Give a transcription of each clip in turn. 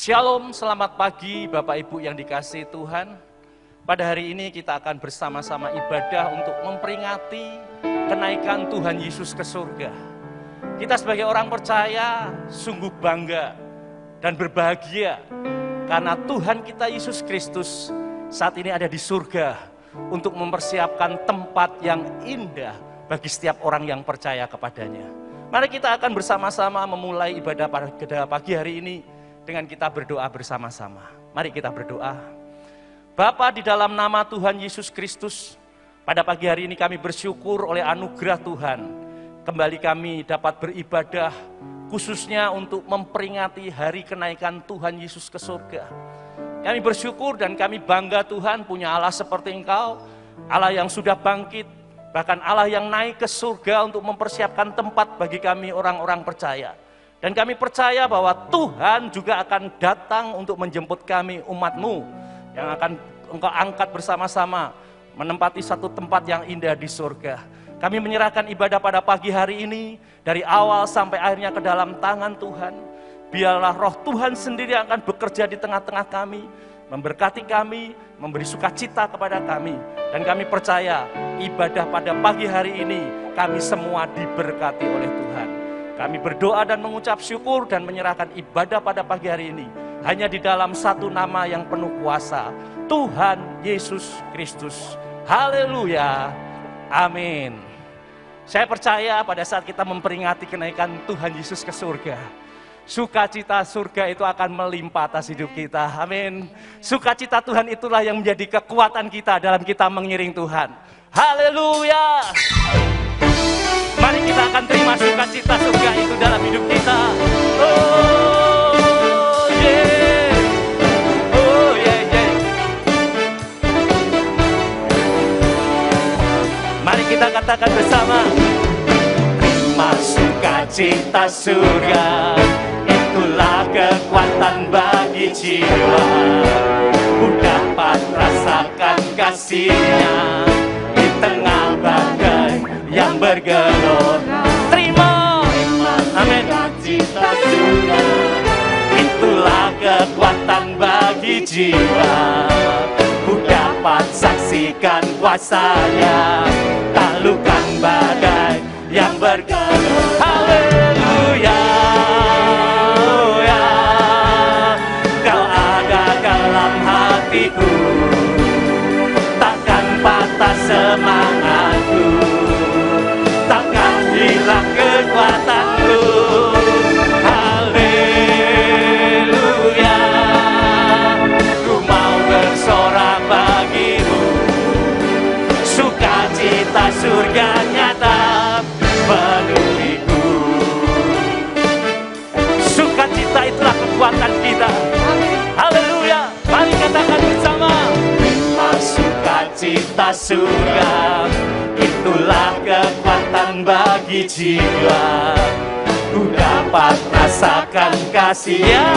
Shalom, selamat pagi Bapak Ibu yang dikasihi Tuhan. Pada hari ini kita akan bersama-sama ibadah untuk memperingati kenaikan Tuhan Yesus ke surga. Kita sebagai orang percaya sungguh bangga dan berbahagia karena Tuhan kita Yesus Kristus saat ini ada di surga untuk mempersiapkan tempat yang indah bagi setiap orang yang percaya kepadanya. Mari kita akan bersama-sama memulai ibadah pada pagi hari ini dengan kita berdoa bersama-sama. Mari kita berdoa. Bapa, di dalam nama Tuhan Yesus Kristus, pada pagi hari ini kami bersyukur oleh anugerah Tuhan. Kembali kami dapat beribadah khususnya untuk memperingati hari kenaikan Tuhan Yesus ke surga. Kami bersyukur dan kami bangga Tuhan punya Allah seperti Engkau, Allah yang sudah bangkit, bahkan Allah yang naik ke surga untuk mempersiapkan tempat bagi kami orang-orang percaya. Dan kami percaya bahwa Tuhan juga akan datang untuk menjemput kami umat-Mu yang akan Engkau angkat bersama-sama menempati satu tempat yang indah di surga. Kami menyerahkan ibadah pada pagi hari ini dari awal sampai akhirnya ke dalam tangan Tuhan. Biarlah roh Tuhan sendiri yang akan bekerja di tengah-tengah kami, memberkati kami, memberi sukacita kepada kami. Dan kami percaya ibadah pada pagi hari ini kami semua diberkati oleh Tuhan. Kami berdoa dan mengucap syukur dan menyerahkan ibadah pada pagi hari ini hanya di dalam satu nama yang penuh kuasa, Tuhan Yesus Kristus. Haleluya, amin. Saya percaya pada saat kita memperingati kenaikan Tuhan Yesus ke surga, sukacita surga itu akan melimpah atas hidup kita, amin. Sukacita Tuhan itulah yang menjadi kekuatan kita dalam kita mengiring Tuhan. Haleluya. Mari kita akan terima sukacita surga itu dalam hidup kita. Oh yeah, oh yeah, yeah. Mari kita katakan bersama. Terima sukacita surga, itulah kekuatan bagi jiwa. Ku dapat rasakan kasih-Nya di tengah badai yang bergelora. Terima, amin. Sukacita surga, itulah kekuatan bagi jiwa. Ku dapat saksikan kuasa-Nya, taklukan badai yang bergelora. Haleluya, Kau ada dalam hatiku, takkan patah semangatku, hilang kekuatanku. Haleluya, ku mau bersorak bagimu. Sukacita surga nyata penuhiku. Sukacita itulah kekuatan kita. Haleluya, mari katakan bersama. Terima sukacita surga, itulah kekuatan bagi jiwa. Ku dapat rasakan kasih-Nya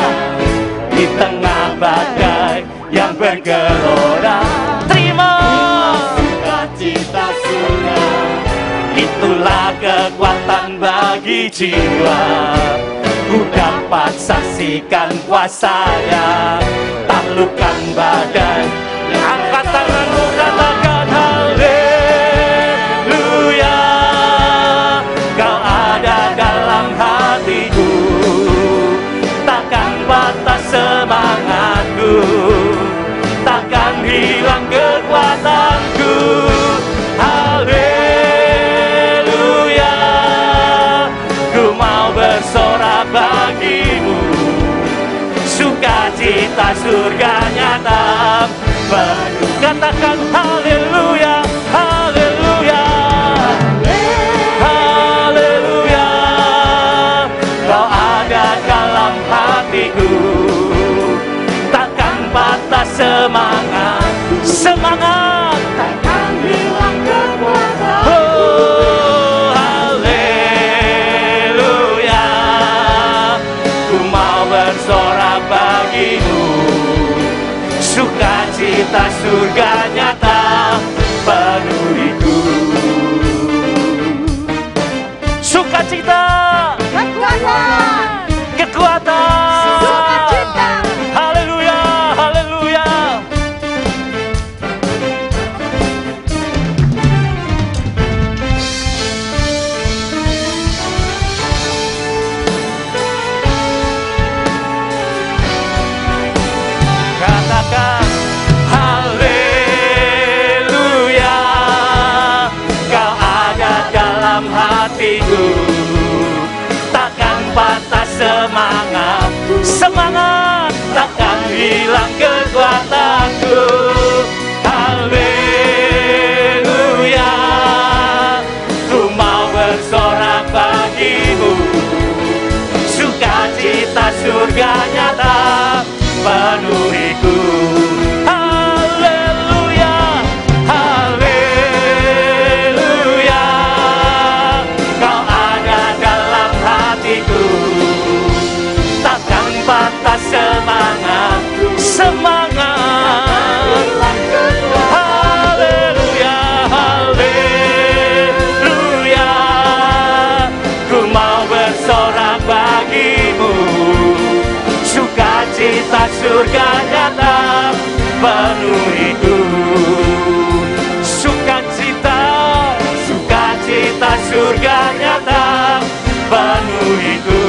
di tengah badai yang bergelora. Terima sukacita surga, itulah kekuatan bagi jiwa. Ku dapat saksikan kuasa-Nya, taklukan badai. Angkat tanganmu, katakan haleluya. Kau ada dalam hatiku, sukacita surga nyata penuh. Katakan haleluya, haleluya, haleluya. Kau ada dalam hatiku, takkan patah semangat, semangat takkan hilang kekuatan. Oh haleluya, ku mau bersorak bagimu, sukacita surga nyata penuhiku. Sukacita, Kekuatan, kekuatan, sukacita. haleluya, haleluya. Katakan haleluya, kau ada dalam hatiku, takkan patah semangat, semangat takkan hilang kekuatanku. Haleluya, ku mau bersorak bagimu, sukacita surga nyata penuhiku. Haleluya, haleluya, kau ada dalam hatiku, takkan patah semangat, semangat. Haleluya, haleluya, ku mau bersorak bagimu, sukacita surga nyata penuhiku. Sukacita, sukacita surga nyata penuhiku.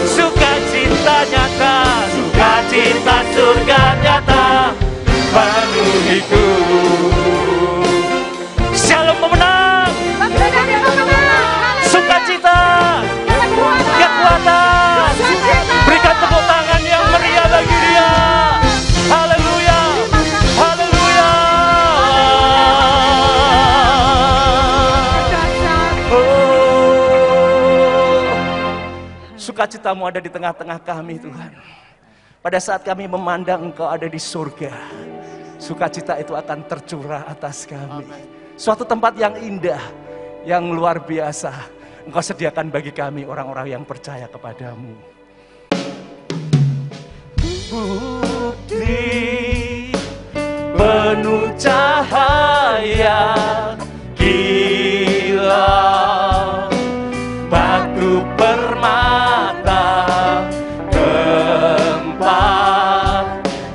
Sukacita nyata, sukacita surga nyata penuhiku. Shalom pemenang, sukacita, kekuatan. Berikan tepuk tangan yang meriah bagi dia. Haleluya, haleluya. Oh, sukacitamu ada di tengah-tengah kami Tuhan. Pada saat kami memandang Engkau ada di surga, sukacita itu akan tercurah atas kami. Suatu tempat yang indah, yang luar biasa Engkau sediakan bagi kami orang-orang yang percaya kepadamu. Bukti penuh cahaya kilau batu permata, tempat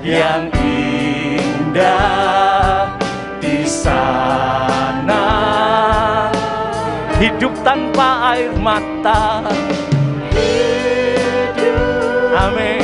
yang indah di sana, hidup tanpa air mata. Amin.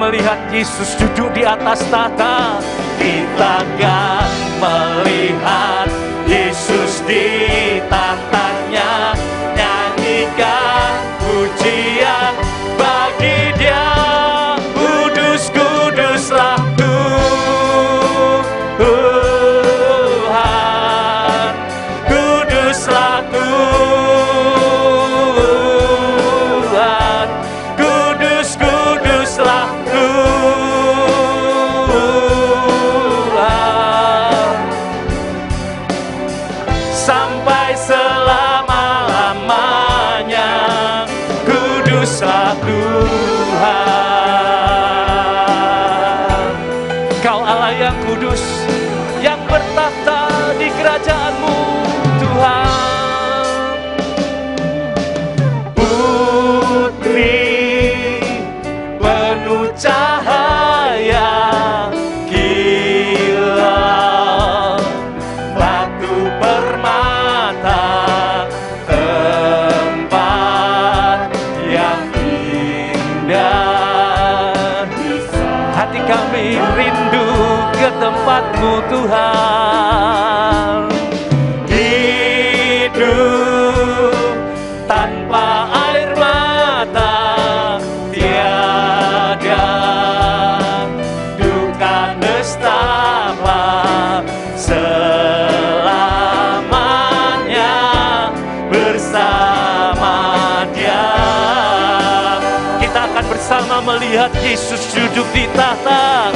Melihat Yesus duduk di atas tahta, kita akan melihat Yesus di tahtanya, nyanyikan pujian bagi Dia. Kudus, kuduslah Tuhan, kuduslah Tuhan, kudus, kuduslah Tuhan. Sampai umat-Mu Tuhan. Hidup tanpa air mata tiada, duka nestapa selamanya bersama Dia. Kita akan bersama melihat Yesus duduk di tahta,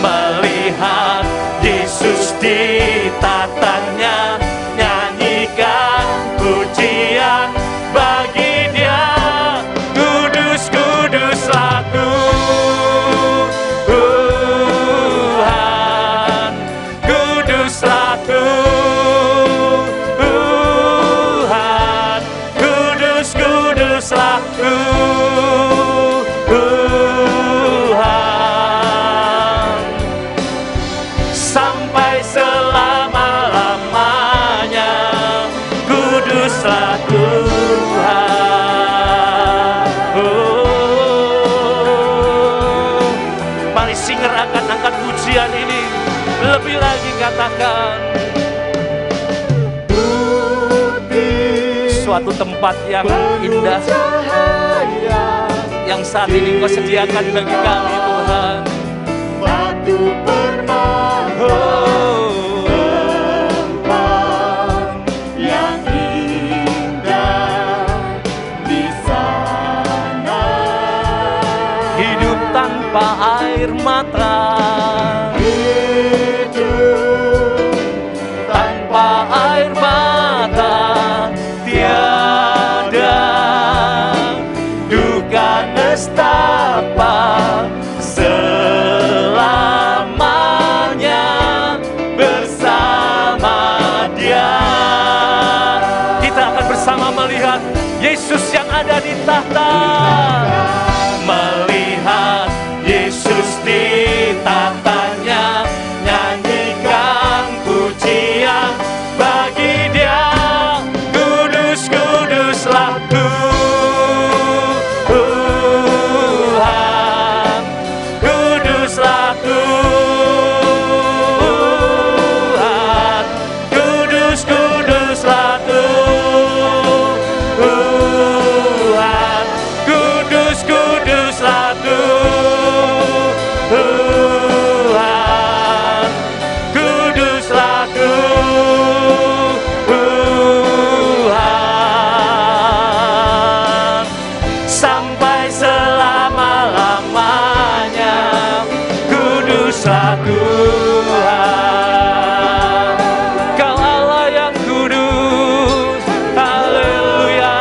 melihat Yesus di tatanya, nyanyikan pujian bagi Dia. Kudus, kuduslah Tuhan, kuduslah Tuhan, kudus, kuduslah Tuhan, sampai selama-lamanya. Kuduslah Tuhan. Oh, mari singer akan angkat pujian ini. Lebih lagi katakan, suatu tempat yang indah yang saat ini Kau sediakan bagi kami Tuhan. Batu permata, tempat yang indah di sana. Hidup tanpa air mata, Hidup tanpa air mata tiada, duka nestapa selamanya bersama Dia. Kita akan bersama melihat Yesus yang ada di tahta, melihat Yesus di tatanya, nyanyikan pujian bagi Dia. Kudus, kuduslah Tuhan, kuduslah Tuhan, kudus, kuduslah Tuhan, kudus, kuduslah Tuhan, kuduslah Tuhan, sampai selama-lamanya. Kuduslah Tuhan, Kau Allah yang kudus. Haleluya.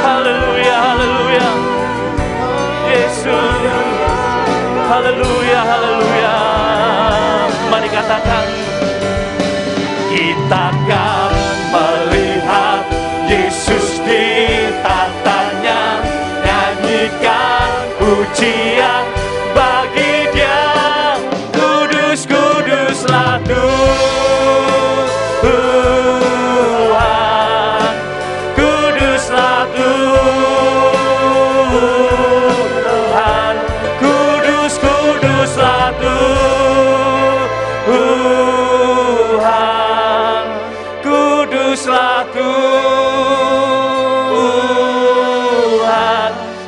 Haleluya, haleluya. Yesus. Haleluya, haleluya. Mari katakan, kita akan melihat Yesus di tatanya, nyanyikan pujian bagi Dia. Kudus, kuduslah Tuhan, kuduslah Tuhan, kudus, kuduslah Tuhan, kuduslah Tuhan,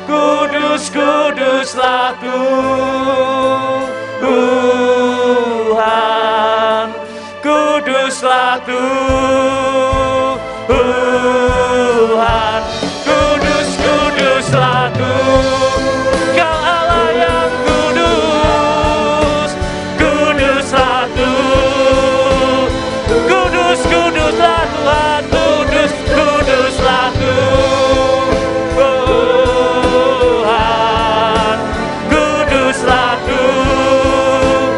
kudus, kuduslah Tuhan, kuduslah Tuhan, kudus, kuduslah Tuhan. Kau Allah yang kudus, kuduslah Tuhan, kudus, kuduslah Tuhan, kudus, kuduslah Tuhan, kuduslah Tuhan,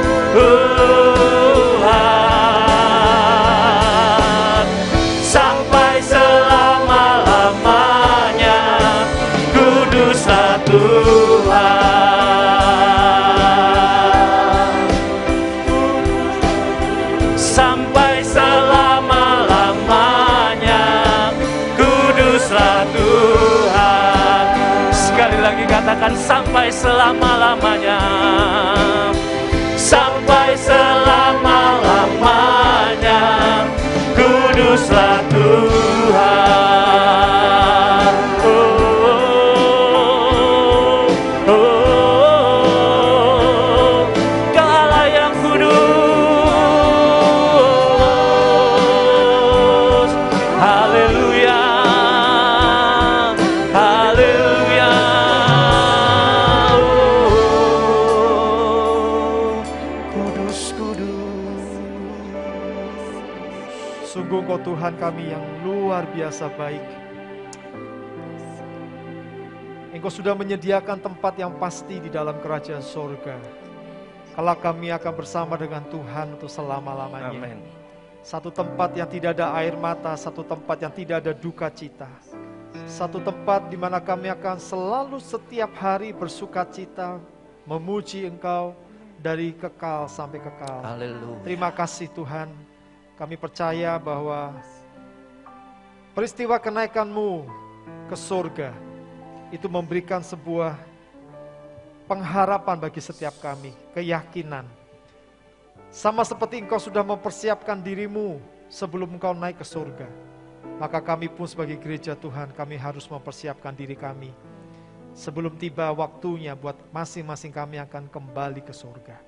selama-lamanya, sampai selama-lamanya. Kuduslah Tuhan. Kau Allah yang kudus. Haleluya, haleluya. Kudus, kudus. Sungguh Engkau Tuhan kami yang luar biasa baik. Engkau sudah menyediakan tempat yang pasti di dalam kerajaan sorga. Kalau kami akan bersama dengan Tuhan untuk selama-lamanya. Amin. Satu tempat yang tidak ada air mata, satu tempat yang tidak ada duka cita. Satu tempat di mana kami akan selalu setiap hari bersuka cita, memuji Engkau dari kekal sampai kekal. Haleluya. Terima kasih Tuhan. Kami percaya bahwa peristiwa kenaikan-Mu ke surga itu memberikan sebuah pengharapan bagi setiap kami, keyakinan. Sama seperti Engkau sudah mempersiapkan diri-Mu sebelum Engkau naik ke surga, maka kami pun sebagai gereja Tuhan, kami harus mempersiapkan diri kami sebelum tiba waktunya buat masing-masing kami akan kembali ke surga.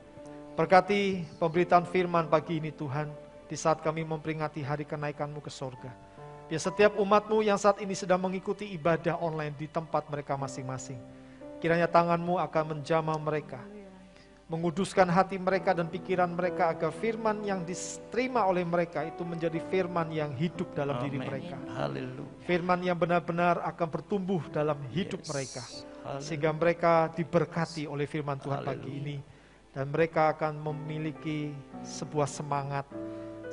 Berkati pemberitaan firman pagi ini Tuhan, di saat kami memperingati hari kenaikan-Mu ke surga. Biar setiap umat-Mu yang saat ini sedang mengikuti ibadah online di tempat mereka masing-masing, kiranya tangan-Mu akan menjamah mereka, menguduskan hati mereka dan pikiran mereka agar firman yang diterima oleh mereka itu menjadi firman yang hidup dalam diri mereka. Haleluya. Firman yang benar-benar akan bertumbuh dalam hidup mereka, sehingga mereka diberkati oleh firman Tuhan pagi ini, dan mereka akan memiliki sebuah semangat.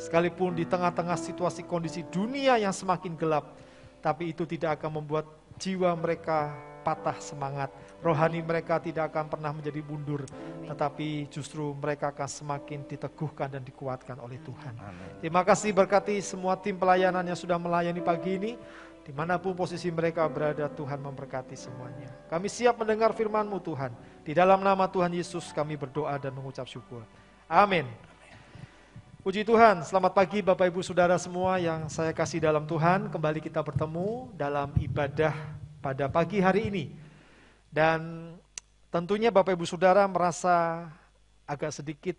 Sekalipun di tengah-tengah situasi kondisi dunia yang semakin gelap, tapi itu tidak akan membuat jiwa mereka patah semangat. Rohani mereka tidak akan pernah menjadi mundur, tetapi justru mereka akan semakin diteguhkan dan dikuatkan oleh Tuhan. Amin. Terima kasih, berkati semua tim pelayanan yang sudah melayani pagi ini. Dimanapun posisi mereka berada, Tuhan memberkati semuanya. Kami siap mendengar firman-Mu Tuhan. Di dalam nama Tuhan Yesus kami berdoa dan mengucap syukur. Amin. Puji Tuhan, selamat pagi Bapak Ibu Saudara semua yang saya kasih dalam Tuhan. Kembali kita bertemu dalam ibadah pada pagi hari ini. Dan tentunya Bapak Ibu Saudara merasa agak sedikit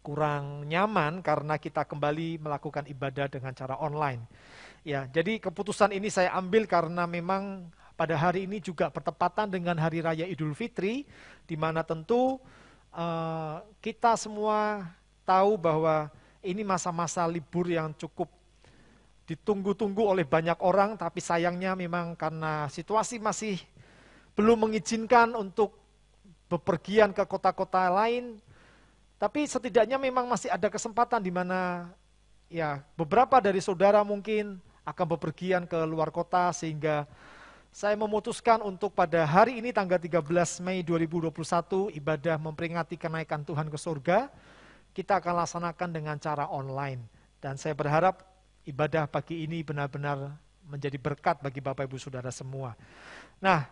kurang nyaman karena kita kembali melakukan ibadah dengan cara online. Ya, jadi keputusan ini saya ambil karena memang pada hari ini juga bertepatan dengan Hari Raya Idul Fitri, di mana tentu kita semua tahu bahwa ini masa-masa libur yang cukup ditunggu-tunggu oleh banyak orang, tapi sayangnya memang karena situasi masih belum mengizinkan untuk bepergian ke kota-kota lain, tapi setidaknya memang masih ada kesempatan di mana ya beberapa dari saudara mungkin akan bepergian ke luar kota, sehingga saya memutuskan untuk pada hari ini tanggal 13 Mei 2021 ibadah memperingati kenaikan Tuhan ke surga, kita akan laksanakan dengan cara online. Dan saya berharap ibadah pagi ini benar-benar menjadi berkat bagi Bapak Ibu Saudara semua. Nah,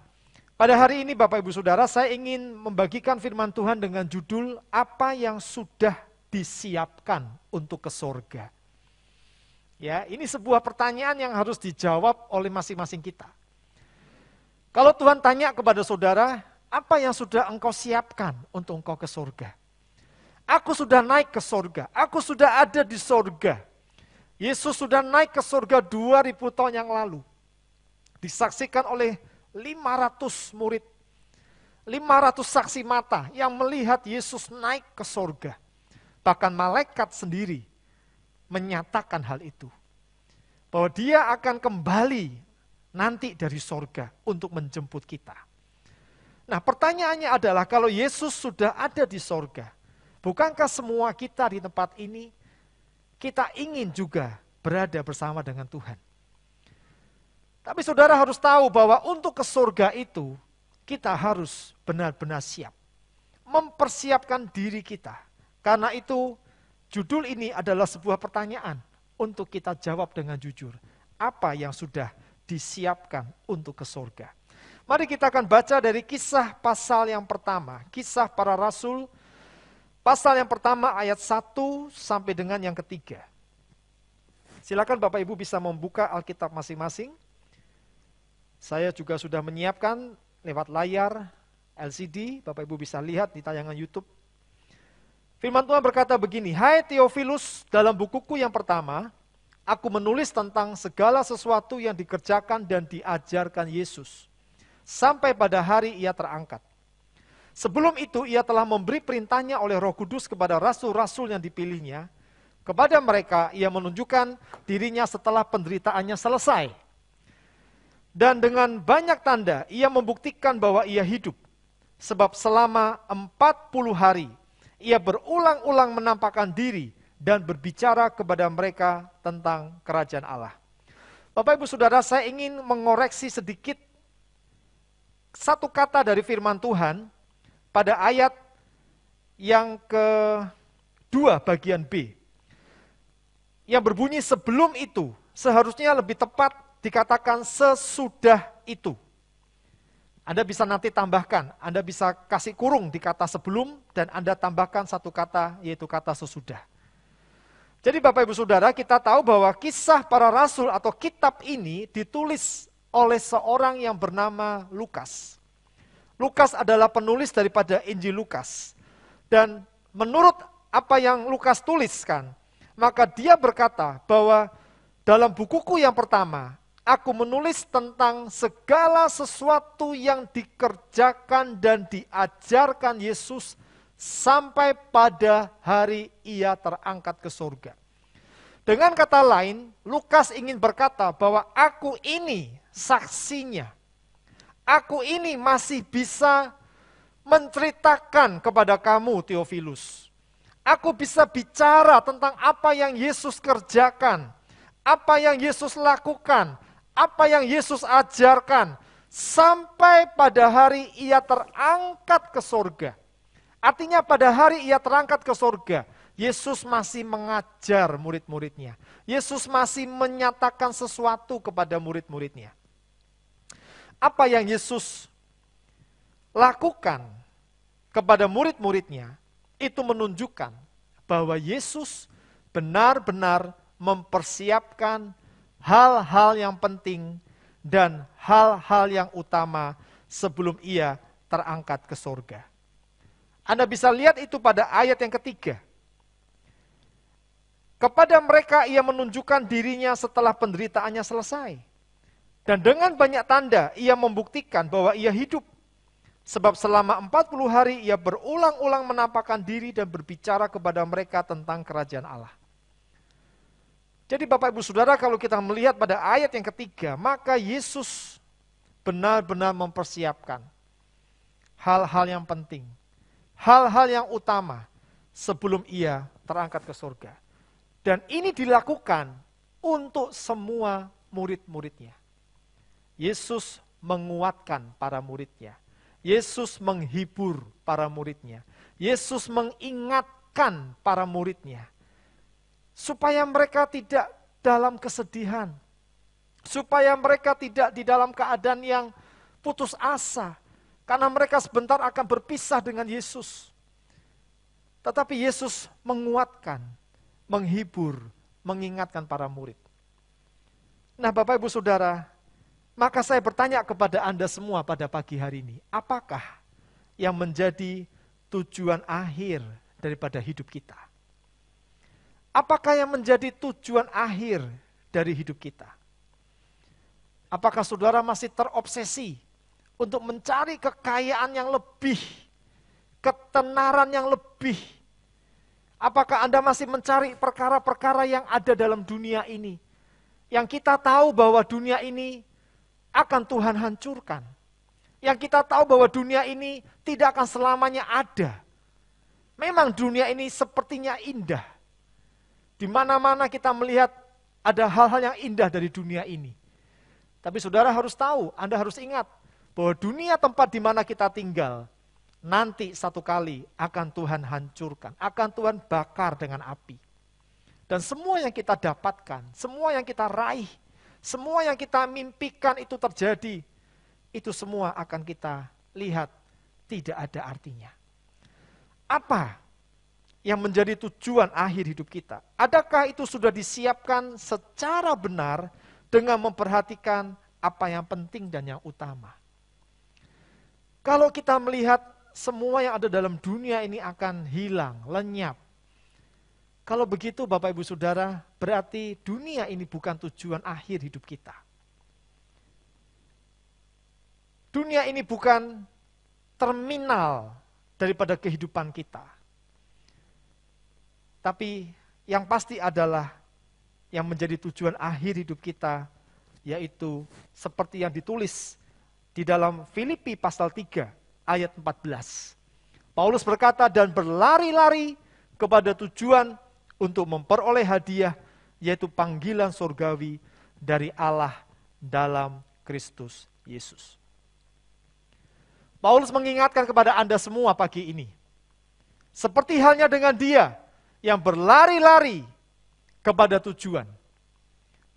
pada hari ini Bapak Ibu Saudara, saya ingin membagikan firman Tuhan dengan judul apa yang sudah disiapkan untuk ke surga. Ya, ini sebuah pertanyaan yang harus dijawab oleh masing-masing kita. Kalau Tuhan tanya kepada saudara, apa yang sudah engkau siapkan untuk engkau ke surga? Aku sudah naik ke surga, aku sudah ada di surga. Yesus sudah naik ke surga 2000 tahun yang lalu. Disaksikan oleh 500 murid, 500 saksi mata yang melihat Yesus naik ke surga. Bahkan malaikat sendiri menyatakan hal itu. Bahwa dia akan kembali nanti dari surga untuk menjemput kita. Nah, pertanyaannya adalah kalau Yesus sudah ada di surga, bukankah semua kita di tempat ini, kita ingin juga berada bersama dengan Tuhan? Tapi saudara harus tahu bahwa untuk ke surga itu, kita harus benar-benar siap. Mempersiapkan diri kita. Karena itu, judul ini adalah sebuah pertanyaan untuk kita jawab dengan jujur. Apa yang sudah disiapkan untuk ke surga? Mari kita akan baca dari Kisah pasal yang pertama. Kisah para Rasul, pasal yang pertama ayat 1 sampai dengan yang ketiga. Silakan Bapak Ibu bisa membuka Alkitab masing-masing. Saya juga sudah menyiapkan lewat layar LCD, Bapak Ibu bisa lihat di tayangan YouTube. Firman Tuhan berkata begini, "Hai Theophilus, dalam bukuku yang pertama, aku menulis tentang segala sesuatu yang dikerjakan dan diajarkan Yesus, sampai pada hari ia terangkat. Sebelum itu ia telah memberi perintahnya oleh Roh Kudus kepada rasul-rasul yang dipilihnya. Kepada mereka ia menunjukkan dirinya setelah penderitaannya selesai. Dan dengan banyak tanda ia membuktikan bahwa ia hidup. Sebab selama 40 hari ia berulang-ulang menampakkan diri dan berbicara kepada mereka tentang kerajaan Allah." Bapak Ibu Saudara, saya ingin mengoreksi sedikit satu kata dari firman Tuhan pada ayat yang kedua bagian B. Yang berbunyi sebelum itu, seharusnya lebih tepat dikatakan sesudah itu. Anda bisa nanti tambahkan, Anda bisa kasih kurung di kata sebelum dan Anda tambahkan satu kata yaitu kata sesudah. Jadi Bapak Ibu Saudara, kita tahu bahwa Kisah para Rasul atau kitab ini ditulis oleh seorang yang bernama Lukas. Lukas adalah penulis daripada Injil Lukas. Dan menurut apa yang Lukas tuliskan, maka dia berkata bahwa dalam bukuku yang pertama, aku menulis tentang segala sesuatu yang dikerjakan dan diajarkan Yesus sampai pada hari ia terangkat ke surga. Dengan kata lain, Lukas ingin berkata bahwa aku ini saksinya. Aku ini masih bisa menceritakan kepada kamu, Theophilus. Aku bisa bicara tentang apa yang Yesus kerjakan, apa yang Yesus lakukan, apa yang Yesus ajarkan, sampai pada hari ia terangkat ke surga. Artinya pada hari ia terangkat ke surga, Yesus masih mengajar murid-muridnya. Yesus masih menyatakan sesuatu kepada murid-muridnya. Apa yang Yesus lakukan kepada murid-muridnya, itu menunjukkan bahwa Yesus benar-benar mempersiapkan hal-hal yang penting dan hal-hal yang utama sebelum ia terangkat ke surga. Anda bisa lihat itu pada ayat yang ketiga. Kepada mereka ia menunjukkan dirinya setelah penderitaannya selesai. Dan dengan banyak tanda ia membuktikan bahwa ia hidup. Sebab selama 40 hari ia berulang-ulang menampakkan diri dan berbicara kepada mereka tentang kerajaan Allah. Jadi Bapak Ibu Saudara, kalau kita melihat pada ayat yang ketiga, maka Yesus benar-benar mempersiapkan hal-hal yang penting, hal-hal yang utama sebelum ia terangkat ke surga. Dan ini dilakukan untuk semua murid-muridnya. Yesus menguatkan para muridnya. Yesus menghibur para muridnya. Yesus mengingatkan para muridnya. Supaya mereka tidak dalam kesedihan. Supaya mereka tidak di dalam keadaan yang putus asa. Karena mereka sebentar akan berpisah dengan Yesus. Tetapi Yesus menguatkan, menghibur, mengingatkan para murid. Nah Bapak Ibu Saudara, maka saya bertanya kepada Anda semua pada pagi hari ini, apakah yang menjadi tujuan akhir daripada hidup kita? Apakah yang menjadi tujuan akhir dari hidup kita? Apakah saudara masih terobsesi untuk mencari kekayaan yang lebih, ketenaran yang lebih? Apakah Anda masih mencari perkara-perkara yang ada dalam dunia ini? Yang kita tahu bahwa dunia ini akan Tuhan hancurkan. Yang kita tahu bahwa dunia ini tidak akan selamanya ada. Memang dunia ini sepertinya indah. Di mana-mana kita melihat ada hal-hal yang indah dari dunia ini. Tapi saudara harus tahu, Anda harus ingat bahwa dunia tempat di mana kita tinggal nanti satu kali akan Tuhan hancurkan, akan Tuhan bakar dengan api. Dan semua yang kita dapatkan, semua yang kita raih, semua yang kita mimpikan itu terjadi, itu semua akan kita lihat tidak ada artinya. Apa yang menjadi tujuan akhir hidup kita? Adakah itu sudah disiapkan secara benar dengan memperhatikan apa yang penting dan yang utama? Kalau kita melihat semua yang ada dalam dunia ini akan hilang, lenyap. Kalau begitu Bapak Ibu Saudara, berarti dunia ini bukan tujuan akhir hidup kita. Dunia ini bukan terminal daripada kehidupan kita. Tapi yang pasti adalah yang menjadi tujuan akhir hidup kita, yaitu seperti yang ditulis di dalam Filipi pasal 3 ayat 14. Paulus berkata, dan berlari-lari kepada tujuan untuk memperoleh hadiah, yaitu panggilan surgawi dari Allah dalam Kristus Yesus. Paulus mengingatkan kepada Anda semua pagi ini, seperti halnya dengan dia yang berlari-lari kepada tujuan,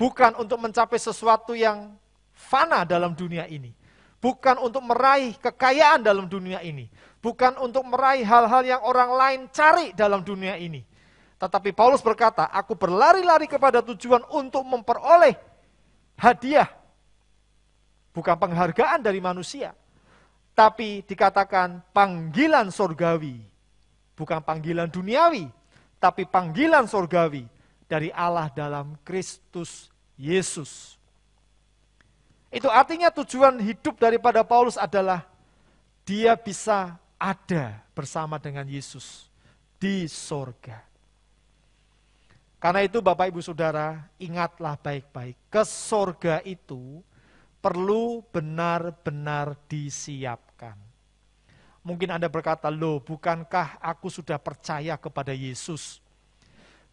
bukan untuk mencapai sesuatu yang fana dalam dunia ini, bukan untuk meraih kekayaan dalam dunia ini, bukan untuk meraih hal-hal yang orang lain cari dalam dunia ini. Tetapi Paulus berkata, aku berlari-lari kepada tujuan untuk memperoleh hadiah, bukan penghargaan dari manusia, tapi dikatakan panggilan surgawi, bukan panggilan duniawi, tapi panggilan surgawi dari Allah dalam Kristus Yesus. Itu artinya tujuan hidup daripada Paulus adalah dia bisa ada bersama dengan Yesus di sorga. Karena itu Bapak Ibu Saudara, ingatlah baik-baik, ke sorga itu perlu benar-benar disiapkan. Mungkin Anda berkata, loh bukankah aku sudah percaya kepada Yesus?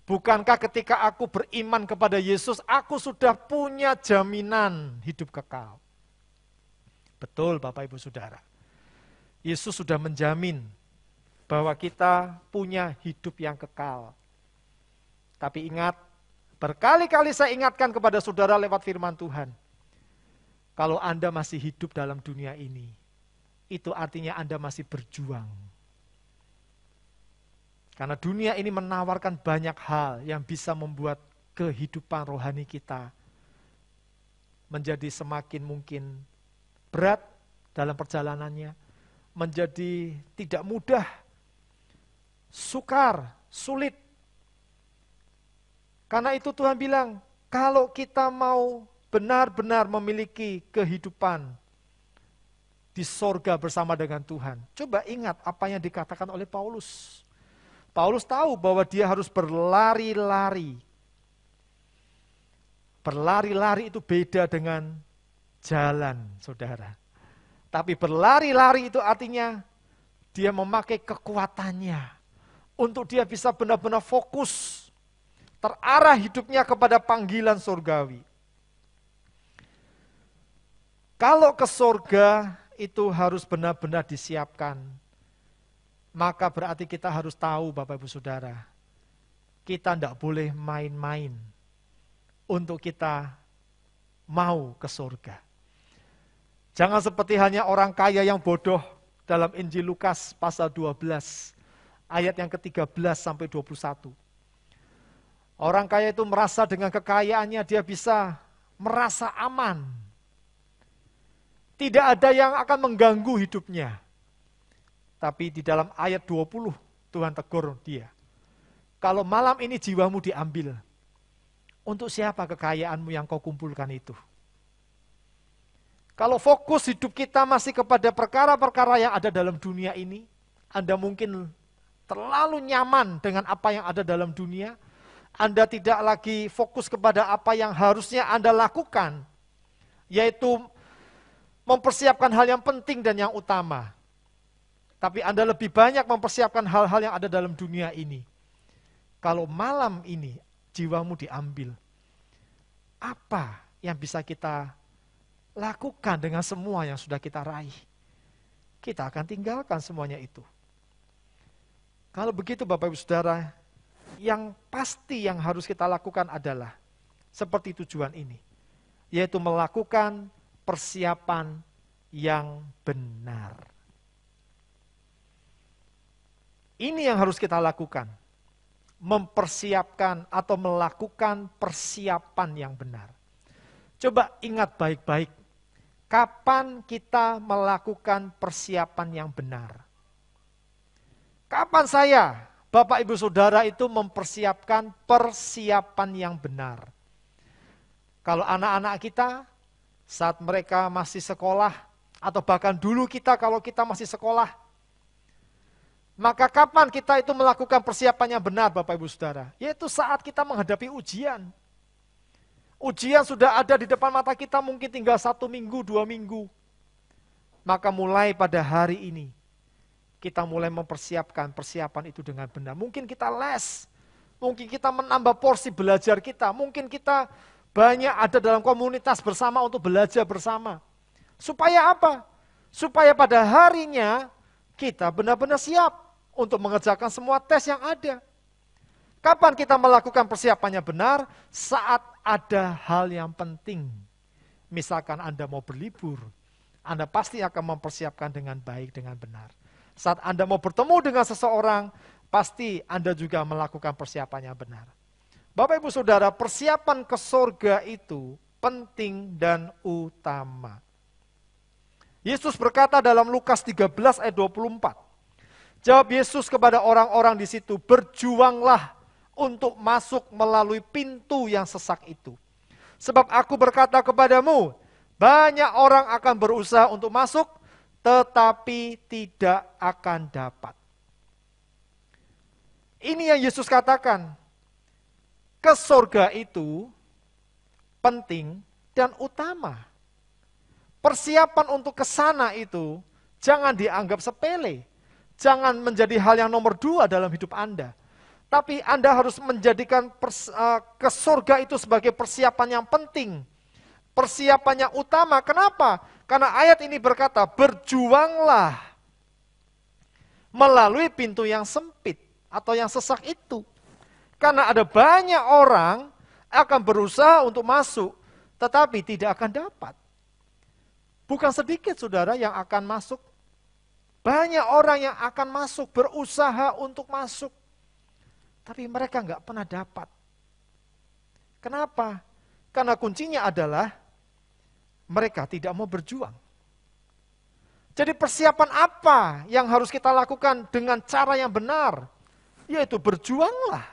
Bukankah ketika aku beriman kepada Yesus, aku sudah punya jaminan hidup kekal? Betul Bapak Ibu Saudara. Yesus sudah menjamin bahwa kita punya hidup yang kekal. Tapi ingat, berkali-kali saya ingatkan kepada saudara lewat firman Tuhan, kalau Anda masih hidup dalam dunia ini, itu artinya Anda masih berjuang. Karena dunia ini menawarkan banyak hal yang bisa membuat kehidupan rohani kita menjadi semakin mungkin berat dalam perjalanannya, menjadi tidak mudah, sukar, sulit. Karena itu Tuhan bilang, kalau kita mau benar-benar memiliki kehidupan di sorga bersama dengan Tuhan, coba ingat apa yang dikatakan oleh Paulus. Paulus tahu bahwa dia harus berlari-lari. Berlari-lari itu beda dengan jalan, saudara. Tapi berlari-lari itu artinya dia memakai kekuatannya untuk dia bisa benar-benar fokus, terarah hidupnya kepada panggilan surgawi. Kalau ke surga itu harus benar-benar disiapkan, maka berarti kita harus tahu Bapak Ibu Saudara, kita tidak boleh main-main untuk kita mau ke surga. Jangan seperti hanya orang kaya yang bodoh dalam Injil Lukas pasal 12, ayat yang ke-13 sampai 21. Orang kaya itu merasa dengan kekayaannya dia bisa merasa aman. Tidak ada yang akan mengganggu hidupnya. Tapi di dalam ayat 20 Tuhan tegur dia. Kalau malam ini jiwamu diambil, untuk siapa kekayaanmu yang kau kumpulkan itu? Kalau fokus hidup kita masih kepada perkara-perkara yang ada dalam dunia ini, Anda mungkin terlalu nyaman dengan apa yang ada dalam dunia, Anda tidak lagi fokus kepada apa yang harusnya Anda lakukan, yaitu mempersiapkan hal yang penting dan yang utama. Tapi Anda lebih banyak mempersiapkan hal-hal yang ada dalam dunia ini. Kalau malam ini jiwamu diambil, apa yang bisa kita lakukan dengan semua yang sudah kita raih? Kita akan tinggalkan semuanya itu. Kalau begitu Bapak Ibu Saudara, yang pasti yang harus kita lakukan adalah seperti tujuan ini, yaitu melakukan persiapan yang benar. Ini yang harus kita lakukan. Mempersiapkan atau melakukan persiapan yang benar. Coba ingat baik-baik. Kapan kita melakukan persiapan yang benar? Kapan saya, Bapak Ibu Saudara itu mempersiapkan persiapan yang benar? Kalau anak-anak kita saat mereka masih sekolah, atau bahkan dulu kita kalau kita masih sekolah, maka kapan kita itu melakukan persiapan yang benar Bapak Ibu Saudara? Yaitu saat kita menghadapi ujian. Ujian sudah ada di depan mata kita mungkin tinggal 1 minggu, 2 minggu. Maka mulai pada hari ini, kita mulai mempersiapkan persiapan itu dengan benar. Mungkin kita les, mungkin kita menambah porsi belajar kita, mungkin kita banyak ada dalam komunitas bersama untuk belajar bersama. Supaya apa? Supaya pada harinya kita benar-benar siap untuk mengerjakan semua tes yang ada. Kapan kita melakukan persiapannya benar? Saat ada hal yang penting. Misalkan Anda mau berlibur, Anda pasti akan mempersiapkan dengan baik, dengan benar. Saat Anda mau bertemu dengan seseorang, pasti Anda juga melakukan persiapannya benar. Bapak Ibu Saudara, persiapan ke surga itu penting dan utama. Yesus berkata dalam Lukas 13 ayat 24. Jawab Yesus kepada orang-orang di situ, berjuanglah untuk masuk melalui pintu yang sesak itu. Sebab aku berkata kepadamu, banyak orang akan berusaha untuk masuk, tetapi tidak akan dapat. Ini yang Yesus katakan, ke surga itu penting dan utama. Persiapan untuk ke sana itu jangan dianggap sepele. Jangan menjadi hal yang nomor 2 dalam hidup Anda. Tapi Anda harus menjadikan ke surga itu sebagai persiapan yang penting. Persiapan yang utama. Kenapa? Karena ayat ini berkata, berjuanglah melalui pintu yang sempit atau yang sesak itu. Karena ada banyak orang akan berusaha untuk masuk, tetapi tidak akan dapat. Bukan sedikit saudara yang akan masuk. Banyak orang yang akan masuk, berusaha untuk masuk. Tapi mereka nggak pernah dapat. Kenapa? Karena kuncinya adalah mereka tidak mau berjuang. Jadi persiapan apa yang harus kita lakukan dengan cara yang benar? Yaitu berjuanglah.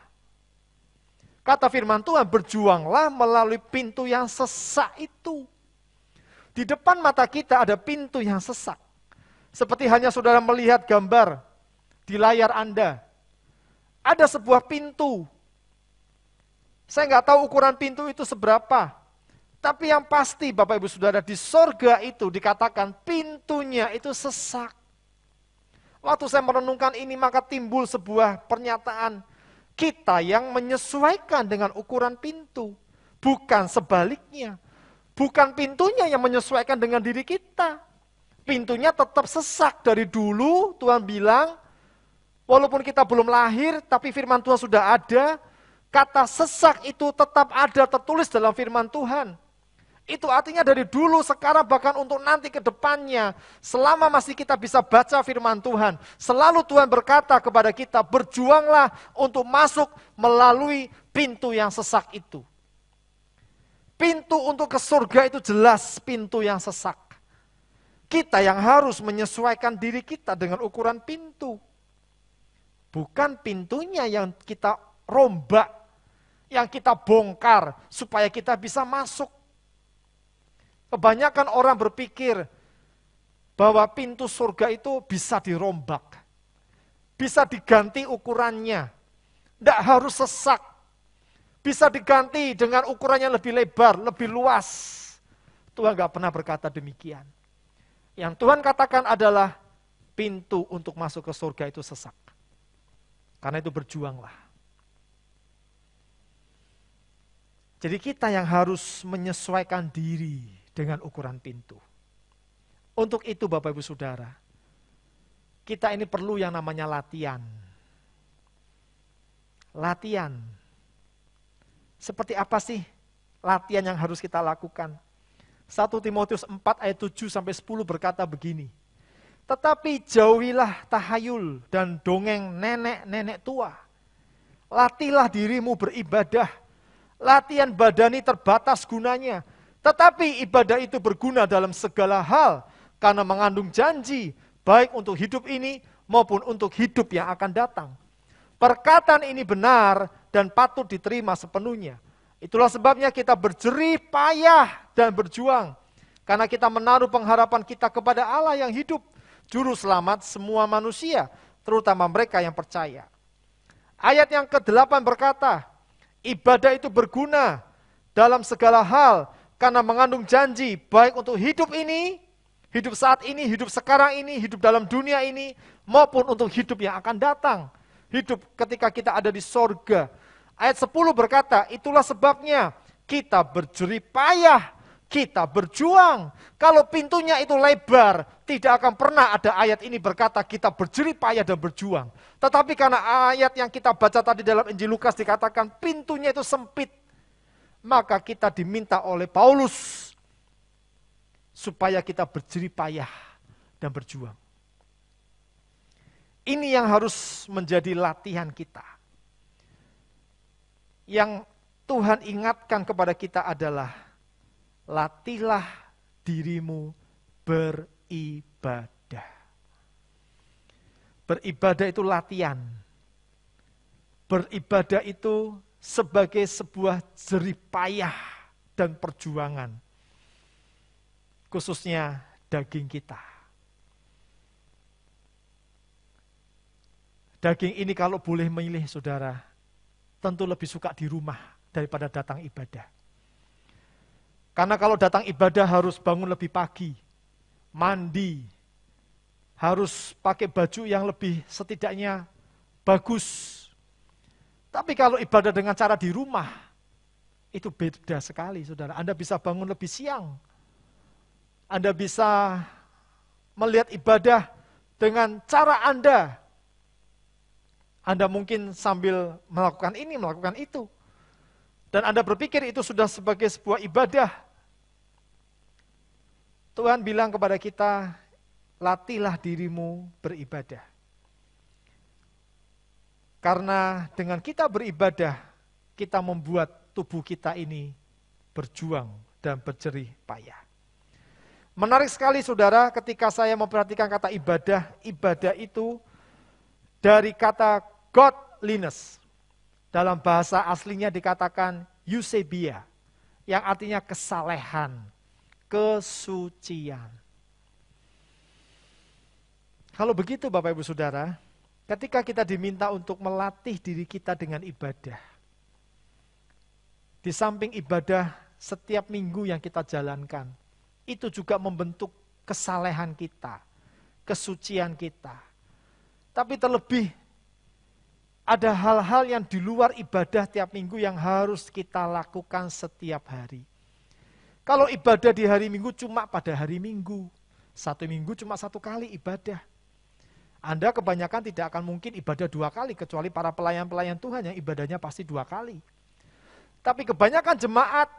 Kata firman Tuhan, berjuanglah melalui pintu yang sesak itu. Di depan mata kita ada pintu yang sesak. Seperti hanya saudara melihat gambar di layar Anda. Ada sebuah pintu. Saya nggak tahu ukuran pintu itu seberapa. Tapi yang pasti Bapak Ibu Saudara, di sorga itu dikatakan pintunya itu sesak. Waktu saya merenungkan ini maka timbul sebuah pernyataan. Kita yang menyesuaikan dengan ukuran pintu. Bukan sebaliknya. Bukan pintunya yang menyesuaikan dengan diri kita. Pintunya tetap sesak. Dari dulu Tuhan bilang, walaupun kita belum lahir, tapi firman Tuhan sudah ada, kata sesak itu tetap ada tertulis dalam firman Tuhan. Itu artinya dari dulu, sekarang, bahkan untuk nanti ke depannya, selama masih kita bisa baca firman Tuhan, selalu Tuhan berkata kepada kita, berjuanglah untuk masuk melalui pintu yang sesak itu. Pintu untuk ke surga itu jelas pintu yang sesak. Kita yang harus menyesuaikan diri kita dengan ukuran pintu. Bukan pintunya yang kita rombak, yang kita bongkar supaya kita bisa masuk. Kebanyakan orang berpikir bahwa pintu surga itu bisa dirombak. Bisa diganti ukurannya. Tidak harus sesak. Bisa diganti dengan ukurannya lebih lebar, lebih luas. Tuhan gak pernah berkata demikian. Yang Tuhan katakan adalah pintu untuk masuk ke surga itu sesak. Karena itu berjuanglah. Jadi kita yang harus menyesuaikan diri dengan ukuran pintu. Untuk itu Bapak Ibu Saudara, kita ini perlu yang namanya latihan. Latihan. Seperti apa sih latihan yang harus kita lakukan? 1 Timotius 4 ayat 7 sampai 10 berkata begini. Tetapi jauhilah tahayul dan dongeng nenek-nenek tua. Latihlah dirimu beribadah. Latihan badani terbatas gunanya. Tetapi ibadah itu berguna dalam segala hal karena mengandung janji baik untuk hidup ini maupun untuk hidup yang akan datang. Perkataan ini benar dan patut diterima sepenuhnya. Itulah sebabnya kita berjerih payah dan berjuang. Karena kita menaruh pengharapan kita kepada Allah yang hidup, juru selamat semua manusia, terutama mereka yang percaya. Ayat yang ke-8 berkata, ibadah itu berguna dalam segala hal karena mengandung janji baik untuk hidup ini, hidup saat ini, hidup sekarang ini, hidup dalam dunia ini, maupun untuk hidup yang akan datang. Hidup ketika kita ada di sorga. Ayat 10 berkata, itulah sebabnya kita berjerih payah, kita berjuang. Kalau pintunya itu lebar, tidak akan pernah ada ayat ini berkata kita berjerih payah dan berjuang. Tetapi karena ayat yang kita baca tadi dalam Injil Lukas dikatakan pintunya itu sempit, maka kita diminta oleh Paulus supaya kita berjerih payah dan berjuang. Ini yang harus menjadi latihan kita. Yang Tuhan ingatkan kepada kita adalah, latihlah dirimu beribadah. Beribadah itu latihan. Beribadah itu sebagai sebuah jerih payah dan perjuangan. Khususnya daging kita. Daging ini kalau boleh milih saudara, tentu lebih suka di rumah daripada datang ibadah. Karena kalau datang ibadah harus bangun lebih pagi, mandi, harus pakai baju yang lebih setidaknya bagus. Tapi kalau ibadah dengan cara di rumah, itu beda sekali saudara. Anda bisa bangun lebih siang. Anda bisa melihat ibadah dengan cara Anda. Anda mungkin sambil melakukan ini, melakukan itu. Dan Anda berpikir itu sudah sebagai sebuah ibadah. Tuhan bilang kepada kita, latihlah dirimu beribadah. Karena dengan kita beribadah, kita membuat tubuh kita ini berjuang dan berjerih payah. Menarik sekali saudara ketika saya memperhatikan kata ibadah. Ibadah itu dari kata godliness. Dalam bahasa aslinya dikatakan eusebia, yang artinya kesalehan, kesucian. Kalau begitu Bapak Ibu Saudara, ketika kita diminta untuk melatih diri kita dengan ibadah, di samping ibadah setiap minggu yang kita jalankan, itu juga membentuk kesalehan kita, kesucian kita. Tapi terlebih, ada hal-hal yang di luar ibadah tiap minggu yang harus kita lakukan setiap hari. Kalau ibadah di hari Minggu cuma pada hari Minggu, satu minggu cuma satu kali ibadah. Anda kebanyakan tidak akan mungkin ibadah 2 kali, kecuali para pelayan-pelayan Tuhan yang ibadahnya pasti 2 kali. Tapi kebanyakan jemaat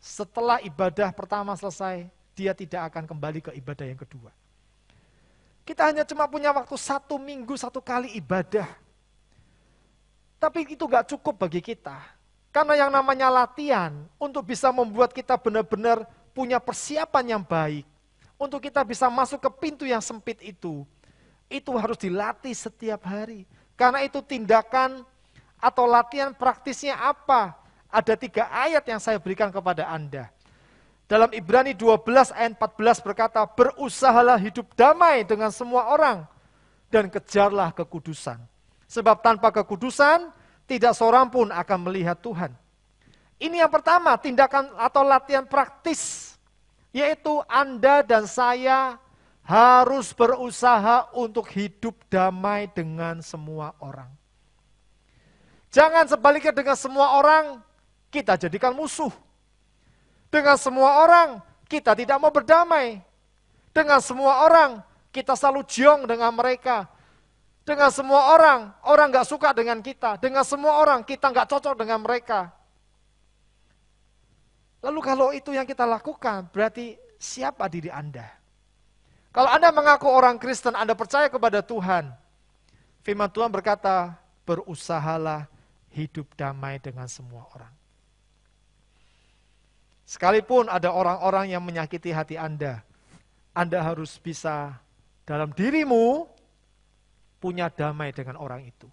setelah ibadah pertama selesai, dia tidak akan kembali ke ibadah yang kedua. Kita hanya cuma punya waktu 1 minggu 1 kali ibadah. Tapi itu gak cukup bagi kita. Karena yang namanya latihan, untuk bisa membuat kita benar-benar punya persiapan yang baik, untuk kita bisa masuk ke pintu yang sempit itu harus dilatih setiap hari. Karena itu tindakan atau latihan praktisnya apa? Ada 3 ayat yang saya berikan kepada Anda. Dalam Ibrani 12 ayat 14 berkata, berusahalah hidup damai dengan semua orang, dan kejarlah kekudusan. Sebab tanpa kekudusan, tidak seorang pun akan melihat Tuhan. Ini yang pertama, tindakan atau latihan praktis. Yaitu Anda dan saya harus berusaha untuk hidup damai dengan semua orang. Jangan sebaliknya dengan semua orang, kita jadikan musuh. Dengan semua orang, kita tidak mau berdamai. Dengan semua orang, kita selalu jiong dengan mereka. Dengan semua orang, orang gak suka dengan kita. Dengan semua orang, kita gak cocok dengan mereka. Lalu kalau itu yang kita lakukan, berarti siapa diri Anda? Kalau Anda mengaku orang Kristen, Anda percaya kepada Tuhan, firman Tuhan berkata, berusahalah hidup damai dengan semua orang. Sekalipun ada orang-orang yang menyakiti hati Anda harus bisa dalam dirimu punya damai dengan orang itu.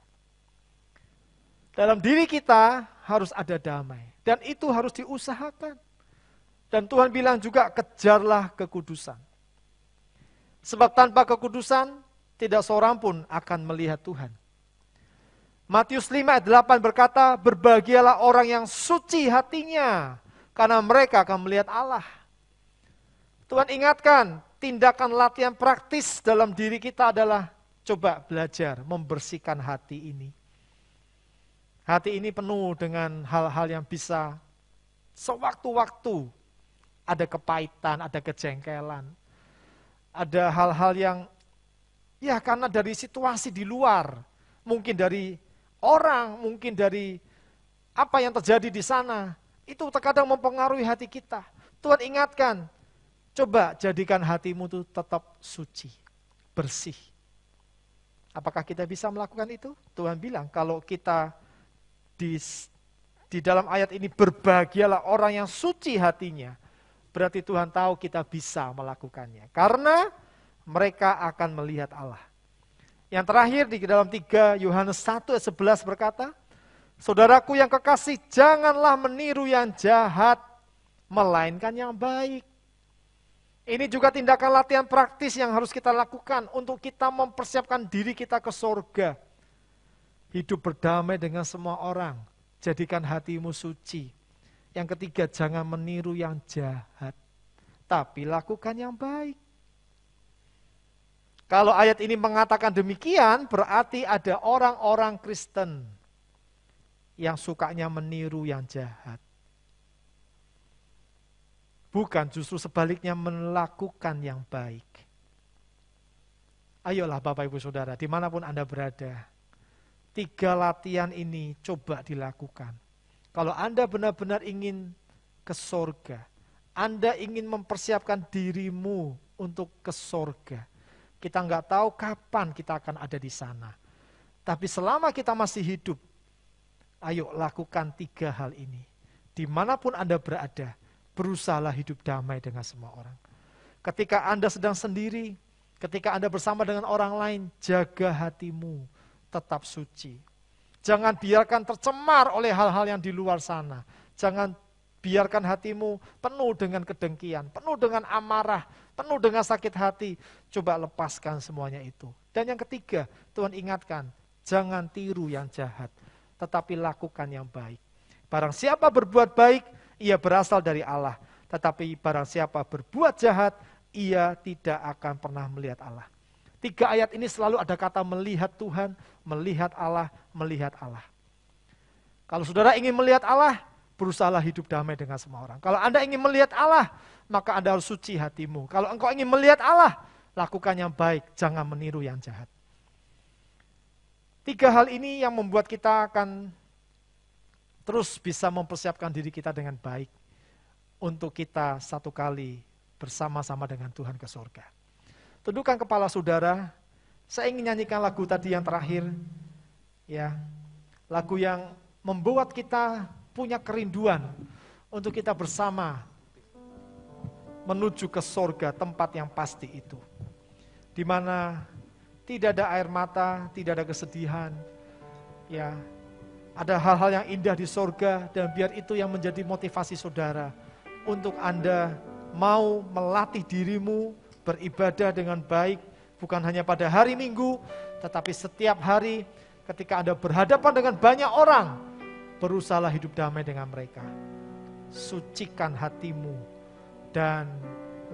Dalam diri kita harus ada damai. Dan itu harus diusahakan. Dan Tuhan bilang juga, kejarlah kekudusan. Sebab tanpa kekudusan, tidak seorang pun akan melihat Tuhan. Matius 5 ayat 8 berkata, berbahagialah orang yang suci hatinya, karena mereka akan melihat Allah. Tuhan ingatkan, tindakan latihan praktis dalam diri kita adalah coba belajar membersihkan hati ini. Hati ini penuh dengan hal-hal yang bisa sewaktu-waktu ada kepahitan, ada kejengkelan. Ada hal-hal yang ya karena dari situasi di luar, mungkin dari orang, mungkin dari apa yang terjadi di sana, itu terkadang mempengaruhi hati kita. Tuhan ingatkan, coba jadikan hatimu itu tetap suci, bersih. Apakah kita bisa melakukan itu? Tuhan bilang, kalau kita di dalam ayat ini berbahagialah orang yang suci hatinya, berarti Tuhan tahu kita bisa melakukannya. Karena mereka akan melihat Allah. Yang terakhir di dalam 3 Yohanes 1 ayat 11 berkata, saudaraku yang kekasih, janganlah meniru yang jahat, melainkan yang baik. Ini juga tindakan latihan praktis yang harus kita lakukan untuk kita mempersiapkan diri kita ke surga. Hidup berdamai dengan semua orang, jadikan hatimu suci. Yang ketiga, jangan meniru yang jahat, tapi lakukan yang baik. Kalau ayat ini mengatakan demikian, berarti ada orang-orang Kristen yang sukanya meniru yang jahat. Bukan, justru sebaliknya melakukan yang baik. Ayolah Bapak Ibu Saudara, dimanapun Anda berada, 3 latihan ini coba dilakukan. Kalau Anda benar-benar ingin ke sorga, Anda ingin mempersiapkan dirimu untuk ke sorga. Kita nggak tahu kapan kita akan ada di sana. Tapi selama kita masih hidup, ayo lakukan 3 hal ini. Dimanapun Anda berada, berusahalah hidup damai dengan semua orang. Ketika Anda sedang sendiri, ketika Anda bersama dengan orang lain, jaga hatimu tetap suci. Jangan biarkan tercemar oleh hal-hal yang di luar sana. Jangan biarkan hatimu penuh dengan kedengkian, penuh dengan amarah, penuh dengan sakit hati. Coba lepaskan semuanya itu. Dan yang ketiga, Tuhan ingatkan, jangan tiru yang jahat, tetapi lakukan yang baik. Barang siapa berbuat baik, ia berasal dari Allah. Tetapi barang siapa berbuat jahat, ia tidak akan pernah melihat Allah. 3 ayat ini selalu ada kata melihat Tuhan, melihat Allah, melihat Allah. Kalau saudara ingin melihat Allah, berusahalah hidup damai dengan semua orang. Kalau Anda ingin melihat Allah, maka Anda harus suci hatimu. Kalau engkau ingin melihat Allah, lakukan yang baik, jangan meniru yang jahat. 3 hal ini yang membuat kita akan terus bisa mempersiapkan diri kita dengan baik untuk kita satu kali bersama-sama dengan Tuhan ke surga. Tundukkan kepala saudara, saya ingin nyanyikan lagu tadi yang terakhir, ya, lagu yang membuat kita punya kerinduan untuk kita bersama menuju ke surga, tempat yang pasti itu, di mana tidak ada air mata, tidak ada kesedihan, ya, ada hal-hal yang indah di surga, dan biar itu yang menjadi motivasi saudara untuk Anda mau melatih dirimu beribadah dengan baik, bukan hanya pada hari Minggu, tetapi setiap hari ketika Anda berhadapan dengan banyak orang, berusahalah hidup damai dengan mereka. Sucikan hatimu dan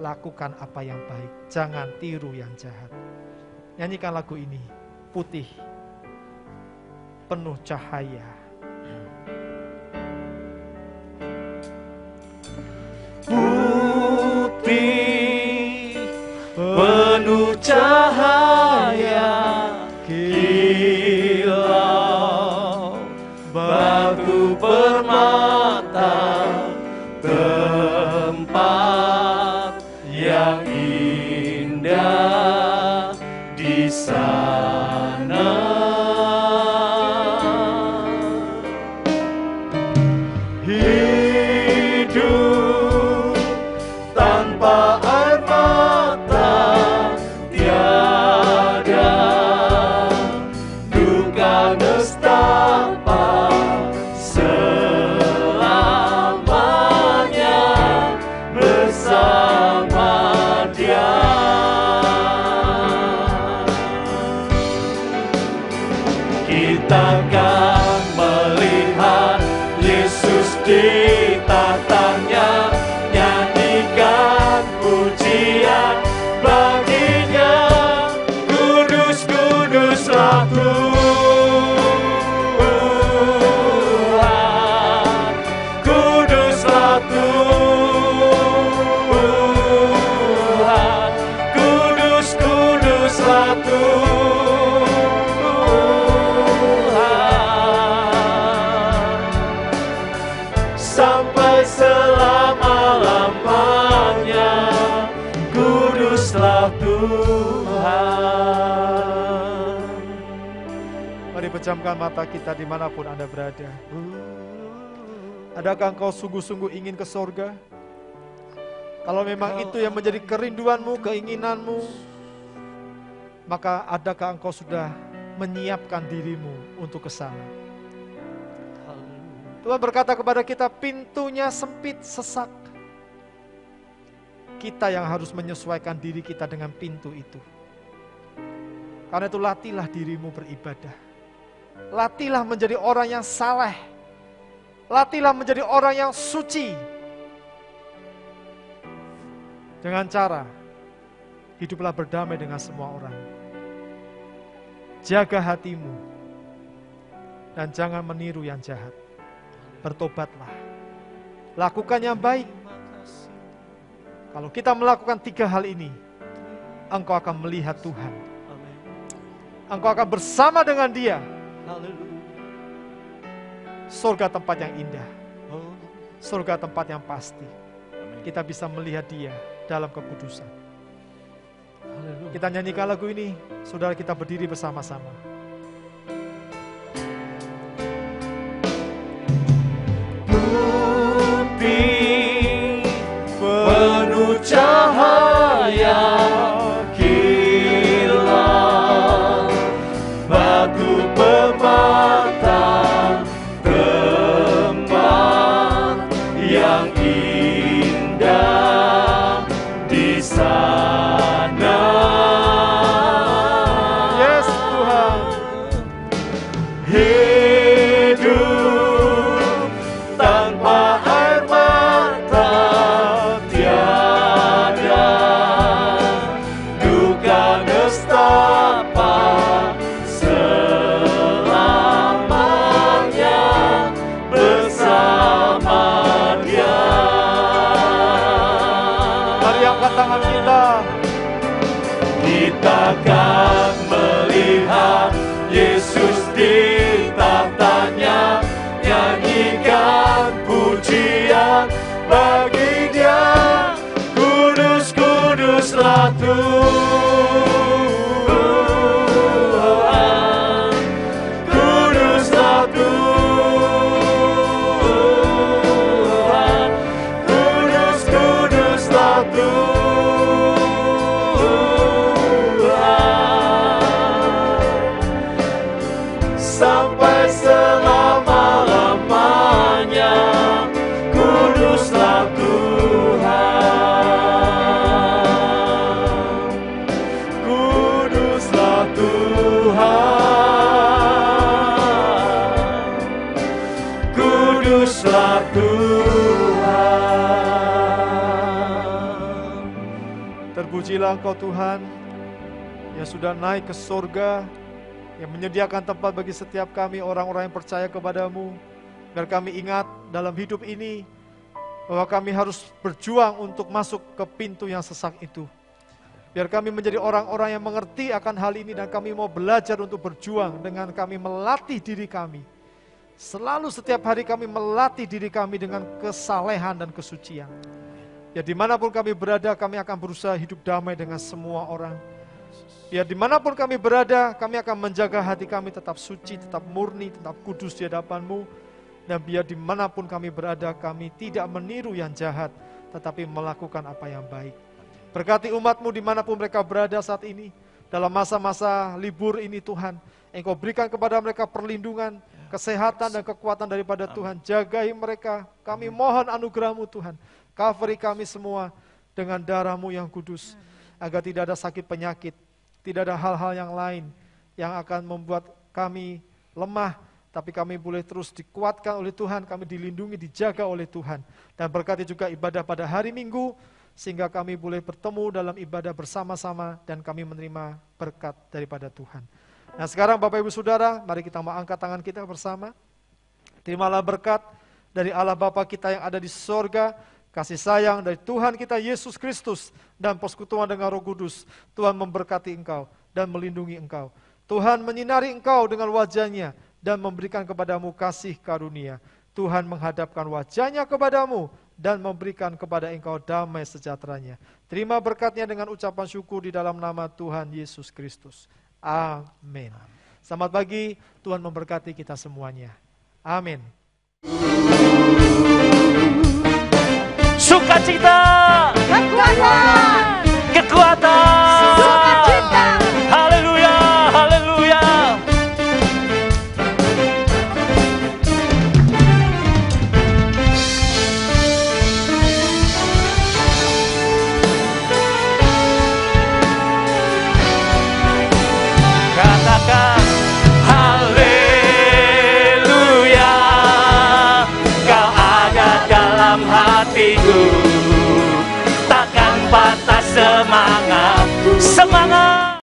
lakukan apa yang baik. Jangan tiru yang jahat. Nyanyikan lagu ini, Putih, Penuh Cahaya. Putih, penuh cahaya, kilau batu permata, pejamkan mata kita dimanapun Anda berada. Adakah engkau sungguh-sungguh ingin ke sorga? Kalau memang itu yang menjadi kerinduanmu, keinginanmu, maka adakah engkau sudah menyiapkan dirimu untuk ke sana? Tuhan berkata kepada kita, pintunya sempit, sesak. Kita yang harus menyesuaikan diri kita dengan pintu itu. Karena itu latihlah dirimu beribadah. Latihlah menjadi orang yang saleh. Latihlah menjadi orang yang suci. Dengan cara, hiduplah berdamai dengan semua orang. Jaga hatimu. Dan jangan meniru yang jahat. Bertobatlah. Lakukan yang baik. Kalau kita melakukan 3 hal ini, engkau akan melihat Tuhan. Engkau akan bersama dengan Dia. Surga tempat yang indah. Surga tempat yang pasti. Kita bisa melihat Dia dalam kekudusan. Kita nyanyikan lagu ini, saudara, kita berdiri bersama-sama. Penuh cahaya kilat, batu permata, tempat yang indah di sana. Yes, Tuhan. Hidup tanpa air mata tiada, duka nestapa selamanya bersama Dia. Mari angkat tangan kita. Kita akan melihat Yesus di tahtanya, nyanyikan pujian bagi Dia. Kudus, kuduslah Tuhan, kuduslah Tuhan, kudus, kuduslah Tuhan. Sampai selama-lamanya, kuduslah Tuhan, kuduslah Tuhan, kuduslah Tuhan. Terpujilah Engkau Tuhan, yang sudah naik ke surga, yang menyediakan tempat bagi setiap kami orang-orang yang percaya kepadamu. Biar kami ingat dalam hidup ini bahwa kami harus berjuang untuk masuk ke pintu yang sesak itu. Biar kami menjadi orang-orang yang mengerti akan hal ini dan kami mau belajar untuk berjuang dengan kami melatih diri kami. Selalu setiap hari kami melatih diri kami dengan kesalehan dan kesucian. Ya dimanapun kami berada, kami akan berusaha hidup damai dengan semua orang. Ya dimanapun kami berada, kami akan menjaga hati kami tetap suci, tetap murni, tetap kudus di hadapan-Mu. Dan biar dimanapun kami berada, kami tidak meniru yang jahat, tetapi melakukan apa yang baik. Berkati umat-Mu dimanapun mereka berada saat ini. Dalam masa-masa libur ini Tuhan, Engkau berikan kepada mereka perlindungan, kesehatan dan kekuatan daripada Tuhan. Jagai mereka, kami mohon anugerah-Mu Tuhan. Coveri kami semua dengan darah-Mu yang kudus. Agar tidak ada sakit penyakit, tidak ada hal-hal yang lain yang akan membuat kami lemah, tapi kami boleh terus dikuatkan oleh Tuhan, kami dilindungi, dijaga oleh Tuhan. Dan berkati juga ibadah pada hari Minggu, sehingga kami boleh bertemu dalam ibadah bersama-sama dan kami menerima berkat daripada Tuhan. Nah sekarang Bapak Ibu Saudara, mari kita mau angkat tangan kita bersama. Terimalah berkat dari Allah Bapa kita yang ada di sorga, kasih sayang dari Tuhan kita Yesus Kristus, dan persekutuan dengan Roh Kudus. Tuhan memberkati engkau dan melindungi engkau. Tuhan menyinari engkau dengan wajah-Nya dan memberikan kepadamu kasih karunia. Tuhan menghadapkan wajah-Nya kepadamu dan memberikan kepada engkau damai sejahtera-Nya. Terima berkat-Nya dengan ucapan syukur di dalam nama Tuhan Yesus Kristus. Amin. Selamat pagi, Tuhan memberkati kita semuanya. Amin. Sukacita, kekuatan, Sukacita. haleluya, haleluya. Katakan haleluya, kau ada dalam hatiku, takkan patah semangat, semangat.